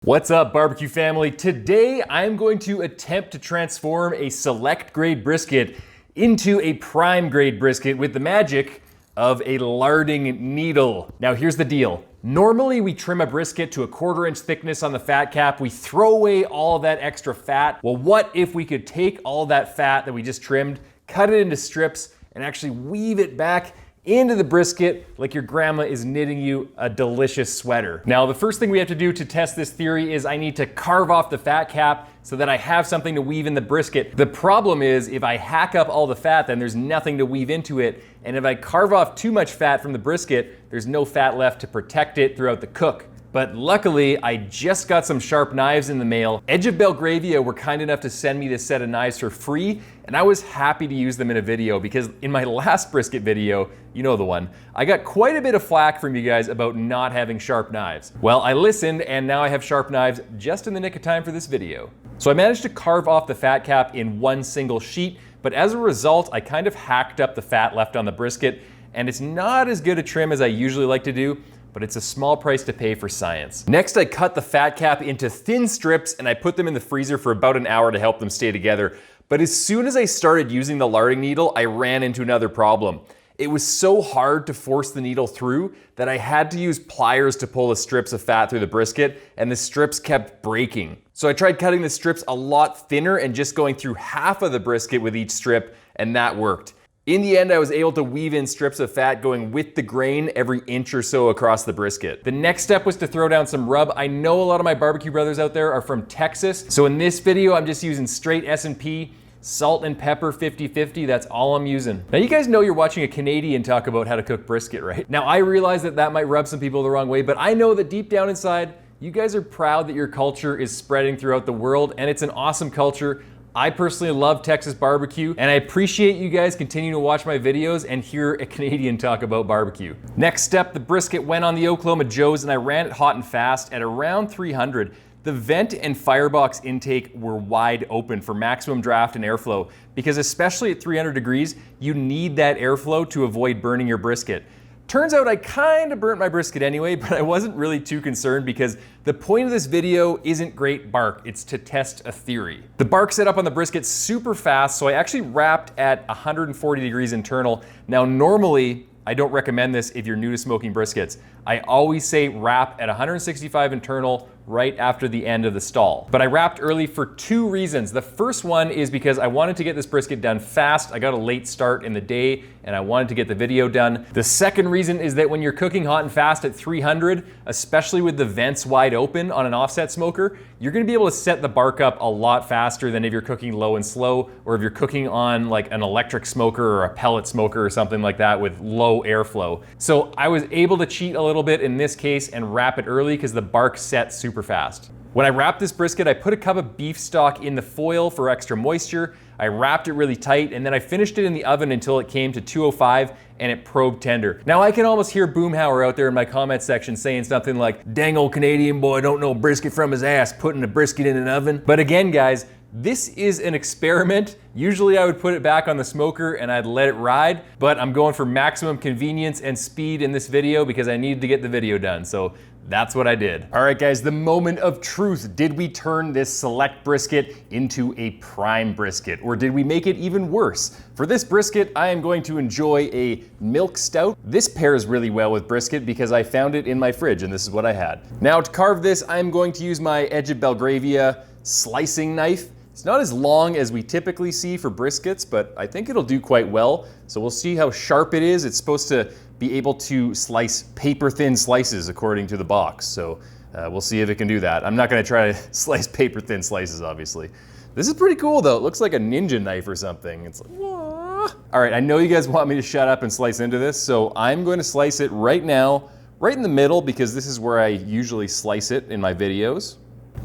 What's up, barbecue family? Today I'm going to attempt to transform a select grade brisket into a prime grade brisket with the magic of a larding needle. Now here's the deal. Normally we trim a brisket to a 1/4 inch thickness on the fat cap. We throw away all of that extra fat. Well, what if we could take all that fat that we just trimmed, cut it into strips, and actually weave it back into the brisket like your grandma is knitting you a delicious sweater. Now, the first thing we have to do to test this theory is I need to carve off the fat cap so that I have something to weave in the brisket. The problem is if I hack up all the fat, then there's nothing to weave into it. And if I carve off too much fat from the brisket, there's no fat left to protect it throughout the cook. But luckily, I just got some sharp knives in the mail. Edge of Belgravia were kind enough to send me this set of knives for free, and I was happy to use them in a video because in my last brisket video, you know the one, I got quite a bit of flack from you guys about not having sharp knives. Well, I listened, and now I have sharp knives just in the nick of time for this video. So I managed to carve off the fat cap in one single sheet, but as a result, I kind of hacked up the fat left on the brisket, and it's not as good a trim as I usually like to do, but it's a small price to pay for science. Next, I cut the fat cap into thin strips and I put them in the freezer for about an hour to help them stay together. But as soon as I started using the larding needle, I ran into another problem. It was so hard to force the needle through that I had to use pliers to pull the strips of fat through the brisket, and the strips kept breaking. So I tried cutting the strips a lot thinner and just going through half of the brisket with each strip, and that worked. In the end, I was able to weave in strips of fat going with the grain every inch or so across the brisket. The next step was to throw down some rub. I know a lot of my barbecue brothers out there are from Texas, so in this video, I'm just using straight S&P, salt and pepper 50-50, that's all I'm using. Now you guys know you're watching a Canadian talk about how to cook brisket, right? Now I realize that that might rub some people the wrong way, but I know that deep down inside, you guys are proud that your culture is spreading throughout the world, and it's an awesome culture. I personally love Texas barbecue, and I appreciate you guys continuing to watch my videos and hear a Canadian talk about barbecue. Next step, the brisket went on the Oklahoma Joes and I ran it hot and fast at around 300. The vent and firebox intake were wide open for maximum draft and airflow because especially at 300 degrees, you need that airflow to avoid burning your brisket. Turns out I kind of burnt my brisket anyway, but I wasn't really too concerned because the point of this video isn't great bark, it's to test a theory. The bark set up on the brisket super fast, so I actually wrapped at 140 degrees internal. Now normally, I don't recommend this if you're new to smoking briskets. I always say wrap at 165 internal right after the end of the stall. But I wrapped early for two reasons. The first one is because I wanted to get this brisket done fast. I got a late start in the day and I wanted to get the video done. The second reason is that when you're cooking hot and fast at 300, especially with the vents wide open on an offset smoker, you're gonna be able to set the bark up a lot faster than if you're cooking low and slow, or if you're cooking on like an electric smoker or a pellet smoker or something like that with low airflow. So I was able to cheat a little bit in this case and wrap it early because the bark set super fast. When I wrapped this brisket, I put a cup of beef stock in the foil for extra moisture. I wrapped it really tight and then I finished it in the oven until it came to 205 and it probed tender. Now I can almost hear Boomhauer out there in my comment section saying something like, "Dang old Canadian boy don't know brisket from his ass, putting a brisket in an oven." But again, guys, this is an experiment. Usually I would put it back on the smoker and I'd let it ride, but I'm going for maximum convenience and speed in this video because I needed to get the video done. So that's what I did. All right, guys, the moment of truth. Did we turn this select brisket into a prime brisket, or did we make it even worse? For this brisket, I am going to enjoy a milk stout. This pairs really well with brisket because I found it in my fridge and this is what I had. Now to carve this, I'm going to use my Edge of Belgravia slicing knife. It's not as long as we typically see for briskets, but I think it'll do quite well. So we'll see how sharp it is. It's supposed to be able to slice paper thin slices according to the box. So we'll see if it can do that. I'm not gonna try to slice paper thin slices, obviously. This is pretty cool though. It looks like a ninja knife or something. It's like, wah. All right, I know you guys want me to shut up and slice into this, so I'm going to slice it right now, right in the middle, because this is where I usually slice it in my videos.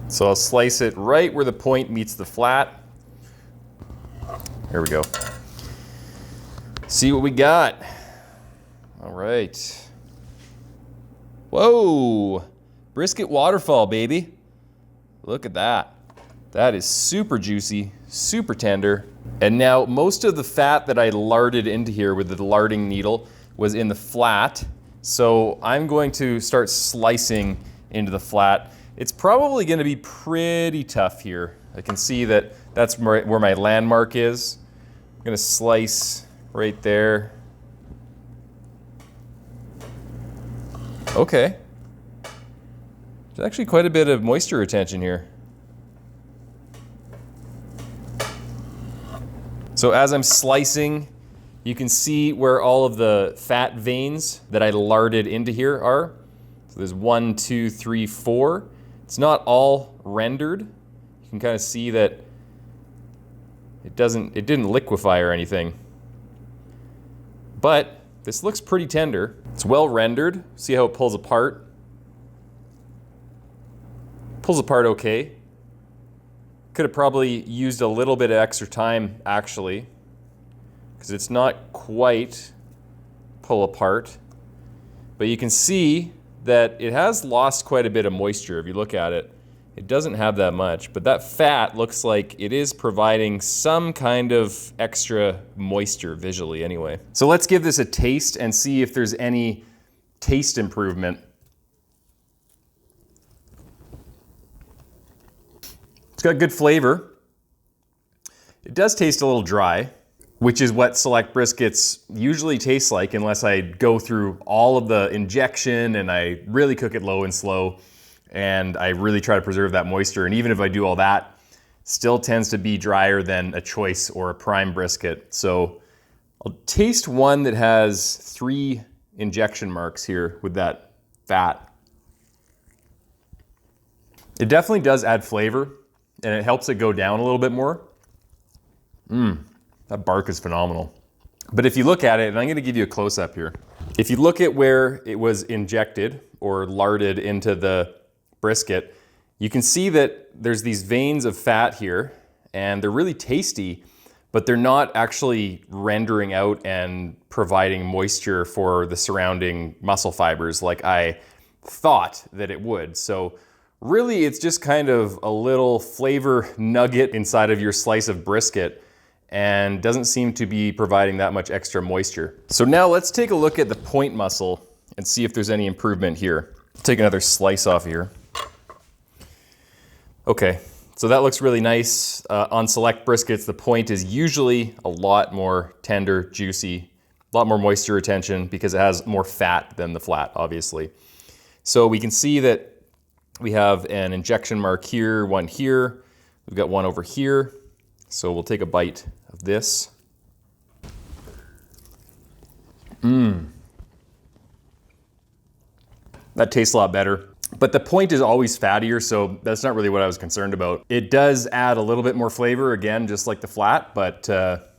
So I'll slice it right where the point meets the flat. Here we go. See what we got. All right. Whoa, brisket waterfall, baby. Look at that. That is super juicy, super tender. And now most of the fat that I larded into here with the larding needle was in the flat. So I'm going to start slicing into the flat. It's probably gonna be pretty tough here. I can see that that's where my landmark is. I'm gonna slice right there. Okay. There's actually quite a bit of moisture retention here. So as I'm slicing, you can see where all of the fat veins that I larded into here are. So there's 1, 2, 3, 4. It's not all rendered. You can kind of see that it didn't liquefy or anything. But this looks pretty tender. It's well rendered. See how it pulls apart? Pulls apart okay. Could have probably used a little bit of extra time actually, because it's not quite pull apart. But you can see that it has lost quite a bit of moisture. If you look at it, it doesn't have that much, but that fat looks like it is providing some kind of extra moisture visually anyway. So let's give this a taste and see if there's any taste improvement. It's got good flavor. It does taste a little dry, which is what select briskets usually taste like unless I go through all of the injection and I really cook it low and slow and I really try to preserve that moisture. And even if I do all that, still tends to be drier than a choice or a prime brisket. So I'll taste one that has 3 injection marks here with that fat. It definitely does add flavor and it helps it go down a little bit more. That bark is phenomenal. But if you look at it, and I'm gonna give you a close up here. If you look at where it was injected or larded into the brisket, you can see that there's these veins of fat here and they're really tasty, but they're not actually rendering out and providing moisture for the surrounding muscle fibers like I thought that it would. So really it's just kind of a little flavor nugget inside of your slice of brisket and doesn't seem to be providing that much extra moisture. So now let's take a look at the point muscle and see if there's any improvement here. Take another slice off here. Okay, so that looks really nice. On select briskets, the point is usually a lot more tender, juicy, a lot more moisture retention because it has more fat than the flat, obviously. So we can see that we have an injection mark here, one here. We've got one over here. So we'll take a bite of this. That tastes a lot better. But the point is always fattier, so that's not really what I was concerned about. It does add a little bit more flavor, again, just like the flat, but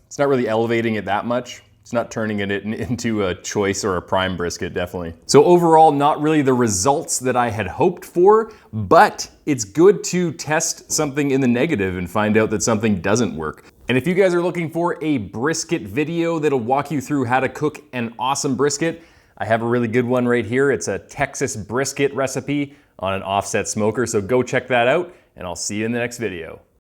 it's not really elevating it that much. It's not turning it into a choice or a prime brisket, definitely. So overall, not really the results that I had hoped for, but it's good to test something in the negative and find out that something doesn't work. And if you guys are looking for a brisket video that'll walk you through how to cook an awesome brisket, I have a really good one right here. It's a Texas brisket recipe on an offset smoker, so go check that out, and I'll see you in the next video.